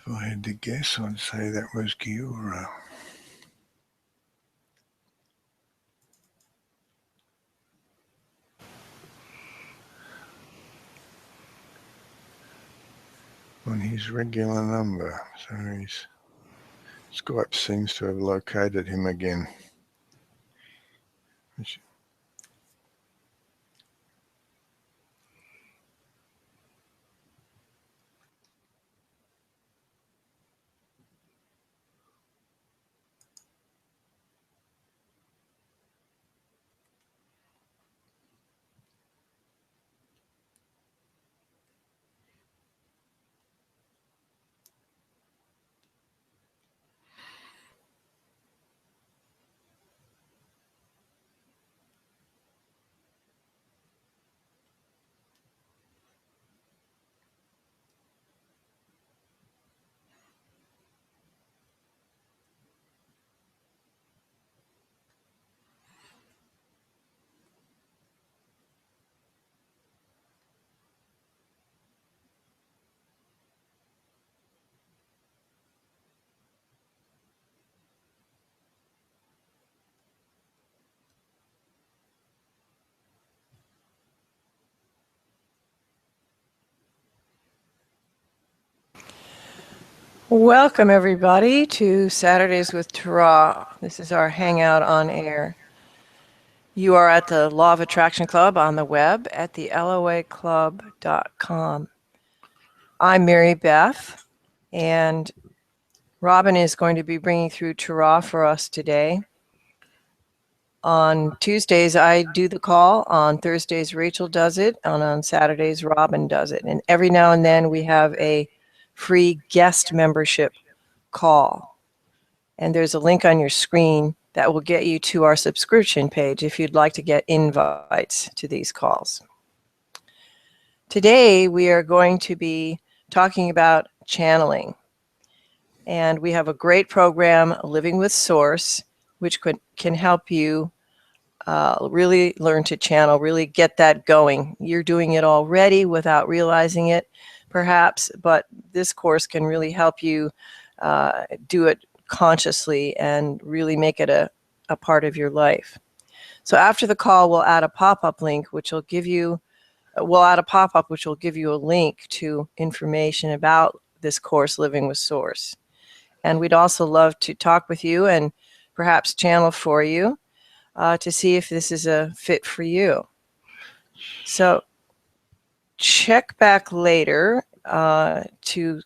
If I had to guess, I'd say that was Giura. On his regular number, so his Skype seems to have located him again. Welcome everybody to Saturdays with Tara. This is our hangout on air. You are at the Law of Attraction Club on the web at the loaclub.com. I'm Mary Beth, and Robin is going to be bringing through Tara for us today. On Tuesdays, I do the call. On Thursdays, Rachel does it. And on Saturdays, Robin does it. And every now and then we have a free guest membership call. And there's a link on your screen that will get you to our subscription page if you'd like to get invites to these calls. Today, we are going to be talking about channeling. And we have a great program, Living with Source, which can help you really learn to channel, really get that going. You're doing it already without realizing it, perhaps, but this course can really help you do it consciously and really make it a part of your life. So after the call, we'll add a pop-up link, which will give you, a link to information about this course, Living with Source. And we'd also love to talk with you and perhaps channel for you to see if this is a fit for you. So check back later to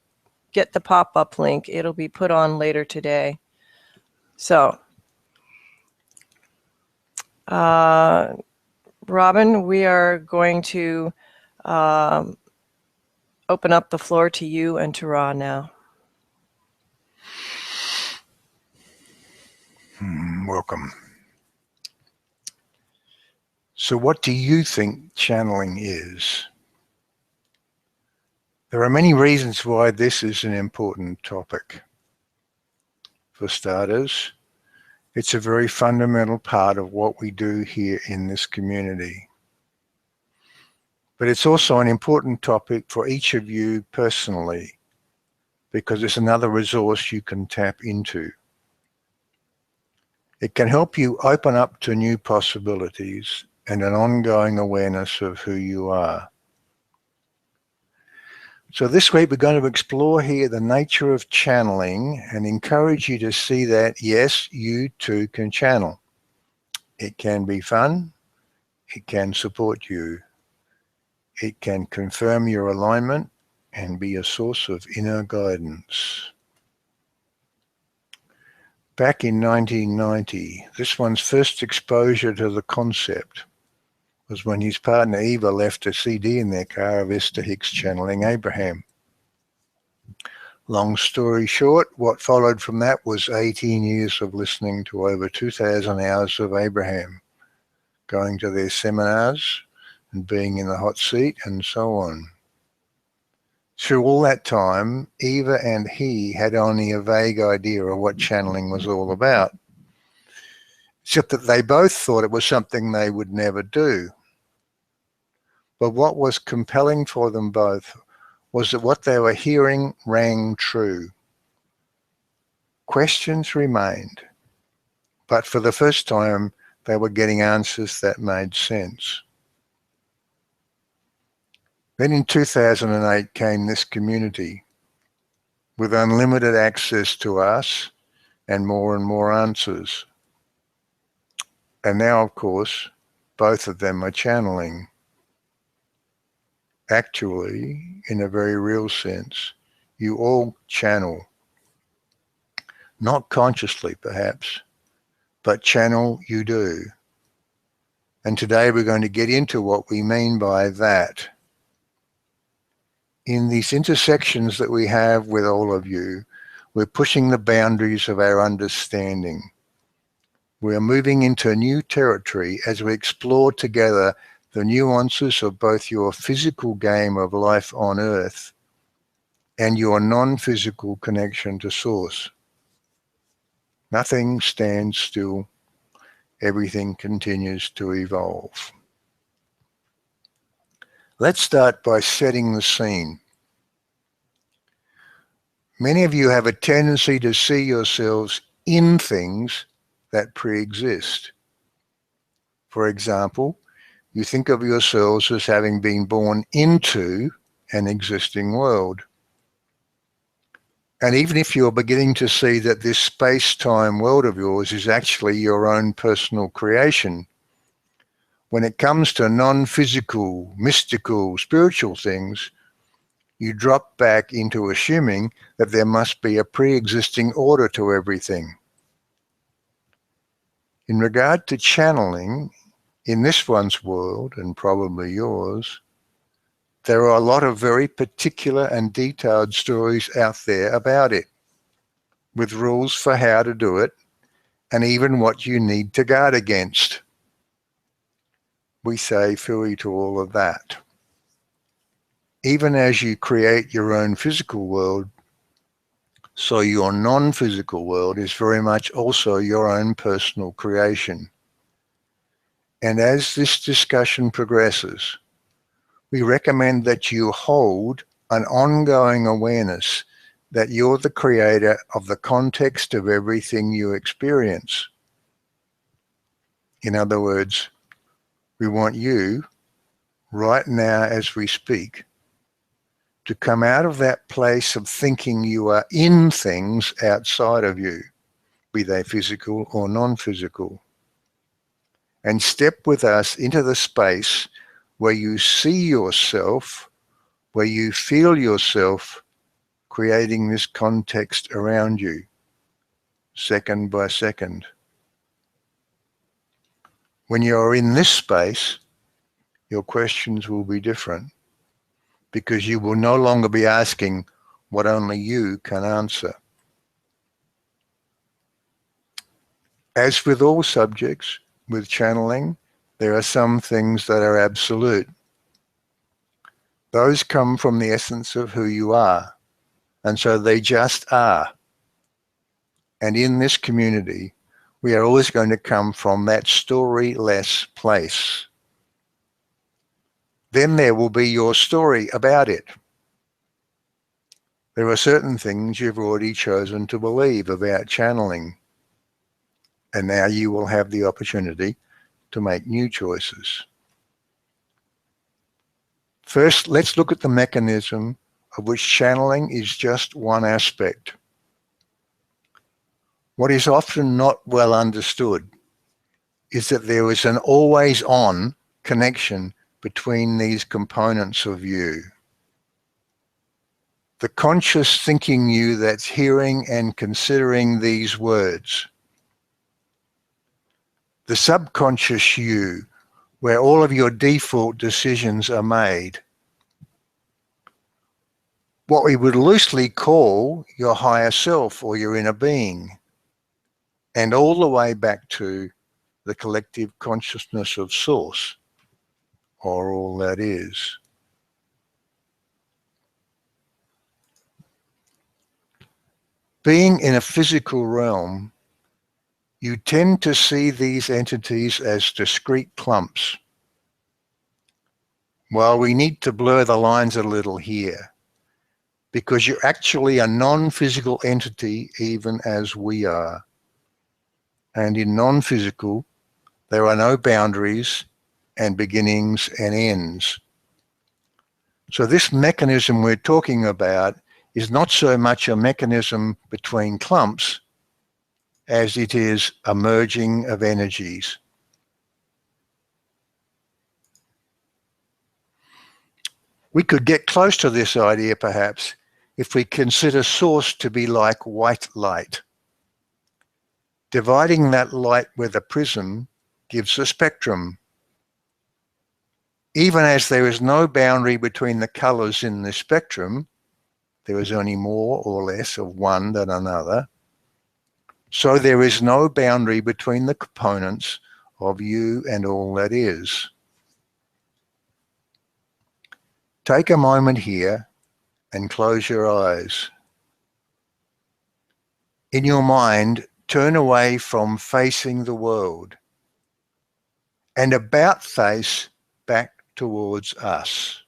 get the pop-up link. It'll be put on later today. So, Robin, we are going to open up the floor to you and to Ra now. Welcome. So what do you think channeling is? There are many reasons why this is an important topic. For starters, it's a very fundamental part of what we do here in this community. But it's also an important topic for each of you personally, because it's another resource you can tap into. It can help you open up to new possibilities and an ongoing awareness of who you are. So this week we're going to explore here the nature of channeling and encourage you to see that, yes, you too can channel. It can be fun. It can support you. It can confirm your alignment and be a source of inner guidance. Back in 1990, this one's first exposure to the concept was when his partner Eva left a CD in their car of Esther Hicks channeling Abraham. Long story short, what followed from that was 18 years of listening to over 2,000 hours of Abraham, going to their seminars and being in the hot seat and so on. Through all that time, Eva and he had only a vague idea of what channeling was all about, except that they both thought it was something they would never do. But what was compelling for them both was that what they were hearing rang true. Questions remained, but for the first time, they were getting answers that made sense. Then in 2008 came this community with unlimited access to us and more answers. And now, of course, both of them are channeling. Actually, in a very real sense, you all channel. Not consciously, perhaps, but channel you do. And today we're going to get into what we mean by that. In these intersections that we have with all of you, we're pushing the boundaries of our understanding. We are moving into a new territory as we explore together the nuances of both your physical game of life on Earth and your non-physical connection to Source. Nothing stands still. Everything continues to evolve. Let's start by setting the scene. Many of you have a tendency to see yourselves in things that pre-exist. For example, you think of yourselves as having been born into an existing world. And even if you're beginning to see that this space-time world of yours is actually your own personal creation, when it comes to non-physical, mystical, spiritual things, you drop back into assuming that there must be a pre-existing order to everything. In regard to channeling, in this one's world, and probably yours, there are a lot of very particular and detailed stories out there about it, with rules for how to do it, and even what you need to guard against. We say phooey to all of that. Even as you create your own physical world, so your non-physical world is very much also your own personal creation. And as this discussion progresses, we recommend that you hold an ongoing awareness that you're the creator of the context of everything you experience. In other words, we want you, right now as we speak, to come out of that place of thinking you are in things outside of you, be they physical or non-physical, and step with us into the space where you see yourself, where you feel yourself creating this context around you, second by second. When you're in this space, your questions will be different, because you will no longer be asking what only you can answer. As with all subjects, with channeling, there are some things that are absolute. Those come from the essence of who you are, and so they just are. And in this community, we are always going to come from that story-less place. Then there will be your story about it. There are certain things you've already chosen to believe about channeling, and now you will have the opportunity to make new choices. First, let's look at the mechanism of which channeling is just one aspect. What is often not well understood is that there is an always-on connection between these components of you. The conscious thinking you that's hearing and considering these words. The subconscious you, where all of your default decisions are made. What we would loosely call your higher self or your inner being. And all the way back to the collective consciousness of Source, or all that is. Being in a physical realm, you tend to see these entities as discrete clumps. While we need to blur the lines a little here, because you're actually a non-physical entity, even as we are. And in non-physical, there are no boundaries and beginnings and ends. So this mechanism we're talking about is not so much a mechanism between clumps as it is a merging of energies. We could get close to this idea, perhaps, if we consider source to be like white light. Dividing that light with a prism gives a spectrum. Even as there is no boundary between the colors in the spectrum, there is only more or less of one than another. So there is no boundary between the components of you and all that is. Take a moment here and close your eyes. In your mind, turn away from facing the world and about face back towards us.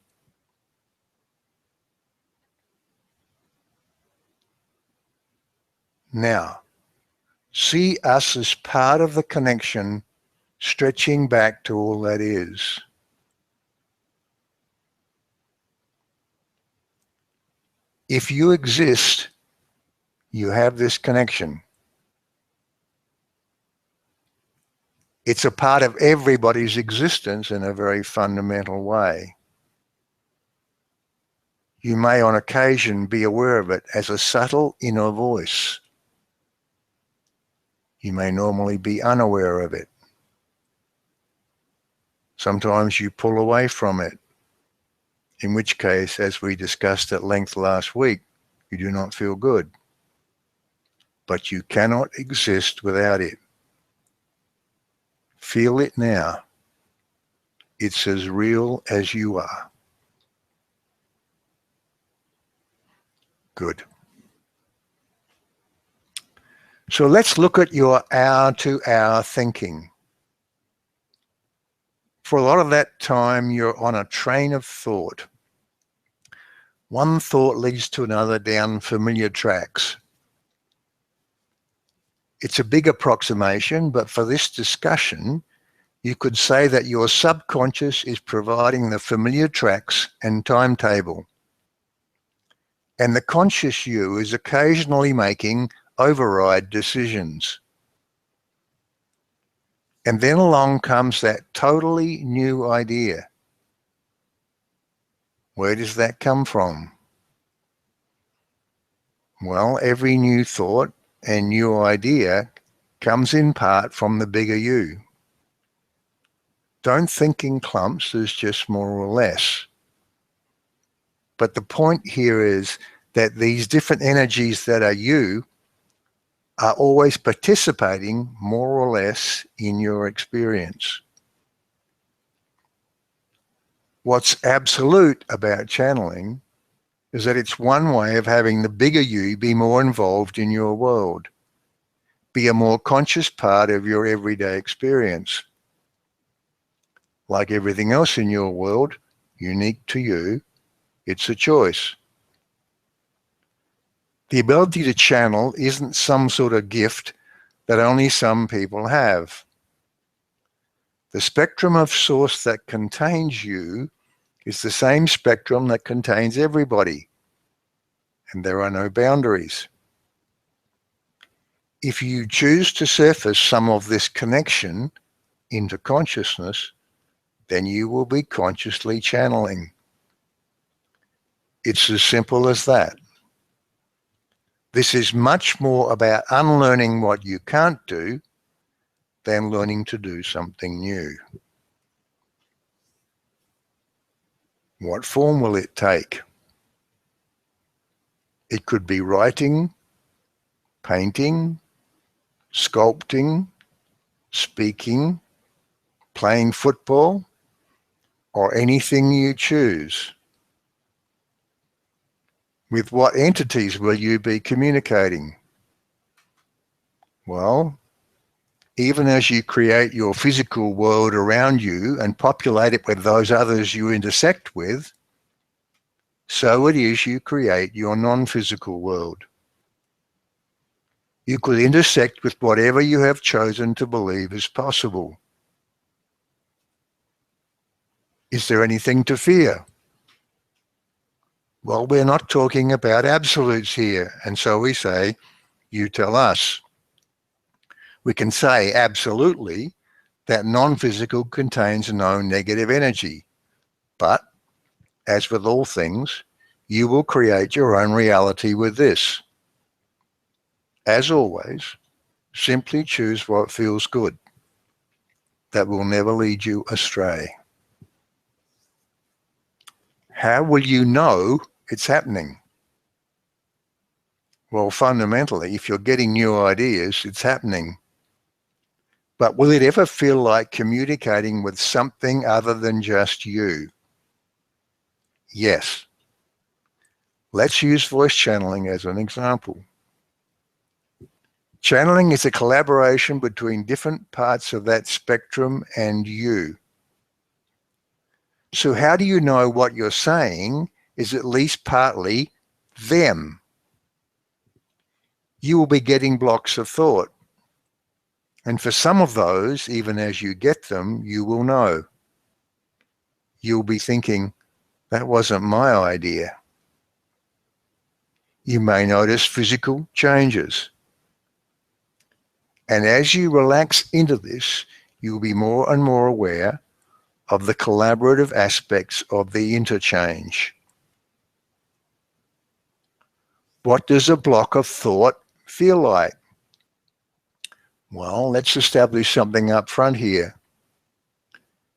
Now, see us as part of the connection stretching back to all that is. If you exist, you have this connection. It's a part of everybody's existence in a very fundamental way. You may on occasion be aware of it as a subtle inner voice. You may normally be unaware of it. Sometimes you pull away from it, in which case, as we discussed at length last week, you do not feel good. But you cannot exist without it. Feel it now. It's as real as you are. Good. So let's look at your hour-to-hour thinking. For a lot of that time, you're on a train of thought. One thought leads to another down familiar tracks. It's a big approximation, but for this discussion, you could say that your subconscious is providing the familiar tracks and timetable. And the conscious you is occasionally making override decisions. And then along comes that totally new idea. Where does that come from? Well, every new thought and new idea comes in part from the bigger you. Don't think in clumps as just more or less. But the point here is that these different energies that are you are always participating more or less in your experience. What's absolute about channeling is that it's one way of having the bigger you be more involved in your world, be a more conscious part of your everyday experience. Like everything else in your world, unique to you, it's a choice. The ability to channel isn't some sort of gift that only some people have. The spectrum of source that contains you is the same spectrum that contains everybody, and there are no boundaries. If you choose to surface some of this connection into consciousness, then you will be consciously channeling. It's as simple as that. This is much more about unlearning what you can't do than learning to do something new. What form will it take? It could be writing, painting, sculpting, speaking, playing football, or anything you choose. With what entities will you be communicating? Well, even as you create your physical world around you and populate it with those others you intersect with, so it is you create your non-physical world. You could intersect with whatever you have chosen to believe is possible. Is there anything to fear? Well, we're not talking about absolutes here, and so we say, you tell us. We can say absolutely that non-physical contains no negative energy, but as with all things, you will create your own reality with this. As always, simply choose what feels good. That will never lead you astray. How will you know it's happening? Well, fundamentally, if you're getting new ideas, it's happening. But will it ever feel like communicating with something other than just you? Yes. Let's use voice channeling as an example. Channeling is a collaboration between different parts of that spectrum and you. So how do you know what you're saying is at least partly them? You will be getting blocks of thought. And for some of those, even as you get them, you will know. You'll be thinking, that wasn't my idea. You may notice physical changes. And as you relax into this, you'll be more and more aware of the collaborative aspects of the interchange. What does a block of thought feel like? Well, let's establish something up front here.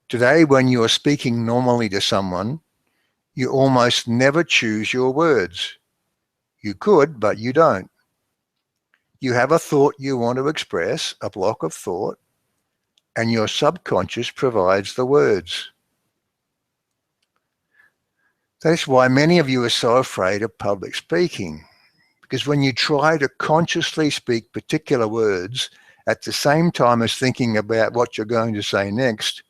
Today, when you are speaking normally to someone, you almost never choose your words. You could, but you don't. You have a thought you want to express, a block of thought, and your subconscious provides the words. That's why many of you are so afraid of public speaking, because when you try to consciously speak particular words at the same time as thinking about what you're going to say next,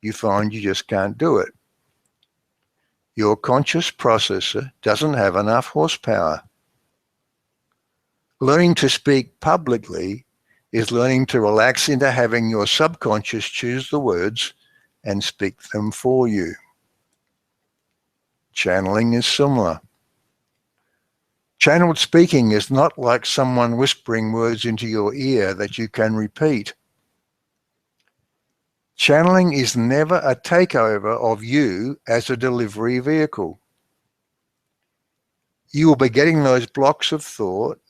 you find you just can't do it. Your conscious processor doesn't have enough horsepower. Learning to speak publicly is learning to relax into having your subconscious choose the words and speak them for you. Channeling is similar. Channeled speaking is not like someone whispering words into your ear that you can repeat. Channeling is never a takeover of you as a delivery vehicle. You will be getting those blocks of thought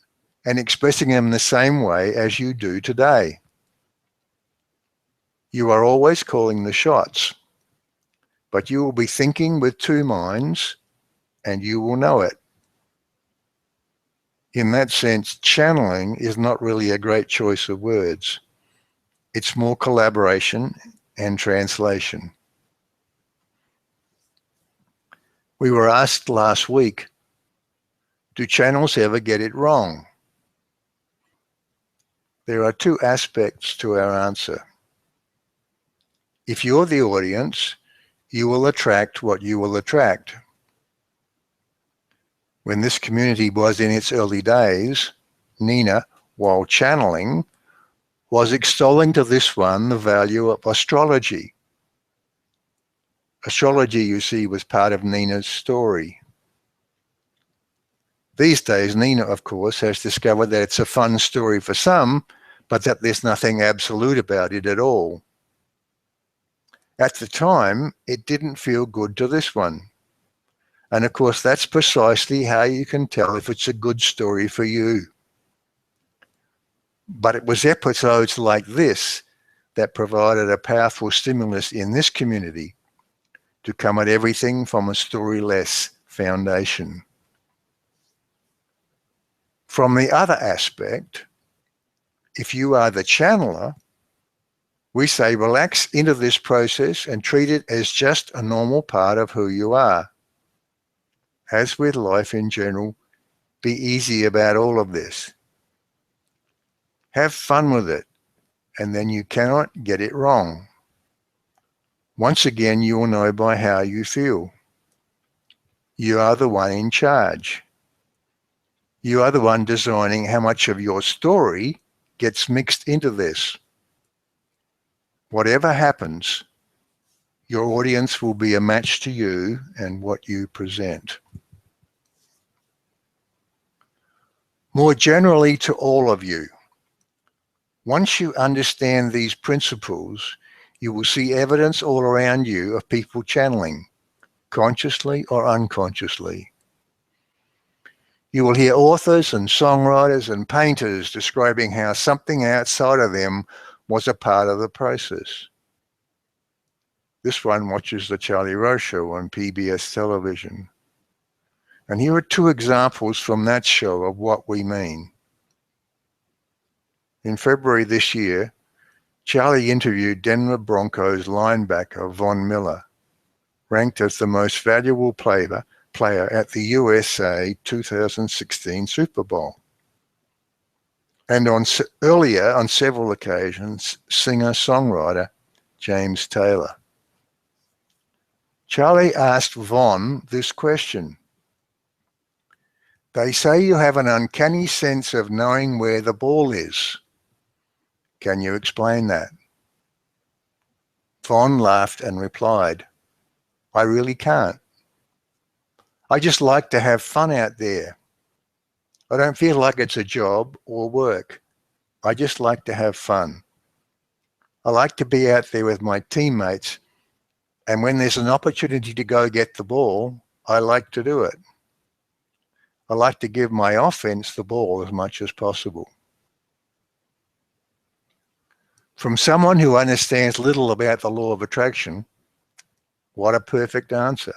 and expressing them the same way as you do today. You are always calling the shots, but you will be thinking with two minds and you will know it. In that sense, channeling is not really a great choice of words. It's more collaboration and translation. We were asked last week, do channels ever get it wrong? There are two aspects to our answer. If you're the audience, you will attract what you will attract. When this community was in its early days, Nina, while channeling, was extolling to this one the value of astrology. Astrology, you see, was part of Nina's story. These days, Nina, of course, has discovered that it's a fun story for some, but that there's nothing absolute about it at all. At the time, it didn't feel good to this one. And of course, that's precisely how you can tell if it's a good story for you. But it was episodes like this that provided a powerful stimulus in this community to come at everything from a storyless foundation. From the other aspect, if you are the channeler, we say relax into this process and treat it as just a normal part of who you are. As with life in general, be easy about all of this. Have fun with it, and then you cannot get it wrong. Once again, you will know by how you feel. You are the one in charge. You are the one designing how much of your story gets mixed into this. Whatever happens, your audience will be a match to you and what you present. More generally to all of you, once you understand these principles, you will see evidence all around you of people channeling, consciously or unconsciously. You will hear authors and songwriters and painters describing how something outside of them was a part of the process. This one watches the Charlie Rose Show on PBS television. And here are two examples from that show of what we mean. In February this year, Charlie interviewed Denver Broncos linebacker Von Miller, ranked as the most valuable player at the USA 2016 Super Bowl. And earlier, on several occasions, singer-songwriter James Taylor. Charlie asked Von this question. They say you have an uncanny sense of knowing where the ball is. Can you explain that? Von laughed and replied, I really can't. I just like to have fun out there. I don't feel like it's a job or work. I just like to have fun. I like to be out there with my teammates, and when there's an opportunity to go get the ball, I like to do it. I like to give my offense the ball as much as possible. From someone who understands little about the law of attraction, what a perfect answer.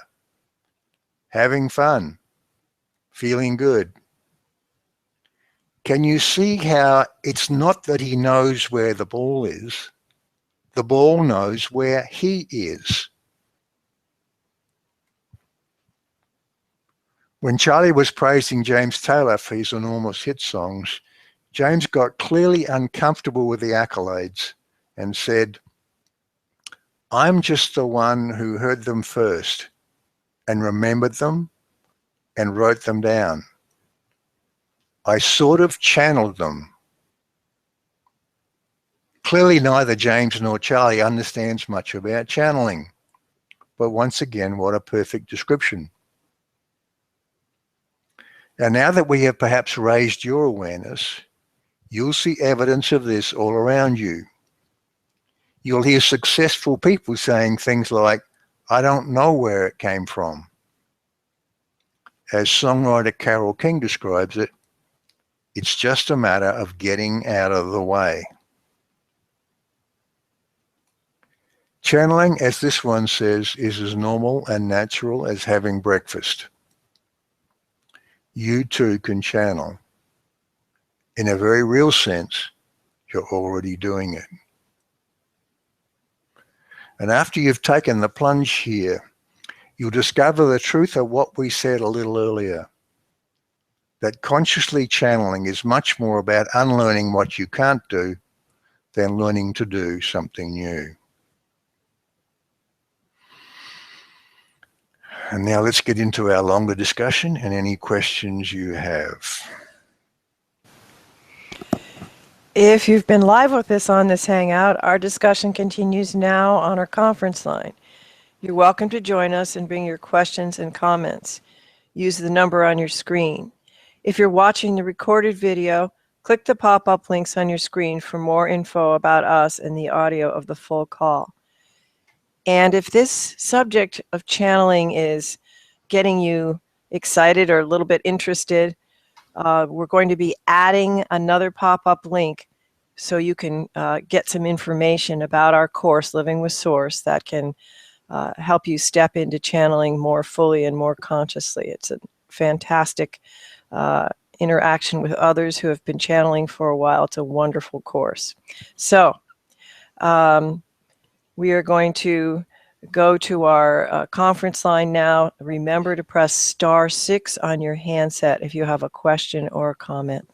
Having fun, feeling good. Can you see how it's not that he knows where the ball is? The ball knows where he is. When Charlie was praising James Taylor for his enormous hit songs, James got clearly uncomfortable with the accolades and said, I'm just the one who heard them first and remembered them and wrote them down. I sort of channeled them. Clearly neither James nor Charlie understands much about channeling, but once again, what a perfect description. And now that we have perhaps raised your awareness, you'll see evidence of this all around you. You'll hear successful people saying things like, I don't know where it came from. As songwriter Carole King describes it, it's just a matter of getting out of the way. Channeling, as this one says, is as normal and natural as having breakfast. You too can channel. In a very real sense, you're already doing it. And after you've taken the plunge here, you'll discover the truth of what we said a little earlier, that consciously channeling is much more about unlearning what you can't do than learning to do something new. And now let's get into our longer discussion and any questions you have. If you've been live with us on this Hangout, our discussion continues now on our conference line. You're welcome to join us and bring your questions and comments. Use the number on your screen. If you're watching the recorded video, click the pop-up links on your screen for more info about us and the audio of the full call. And if this subject of channeling is getting you excited or a little bit interested, we're going to be adding another pop-up link so you can get some information about our course, Living with Source, that can help you step into channeling more fully and more consciously. It's a fantastic interaction with others who have been channeling for a while. It's a wonderful course. So we are going to go to our conference line now. Remember to press *6 on your handset if you have a question or a comment.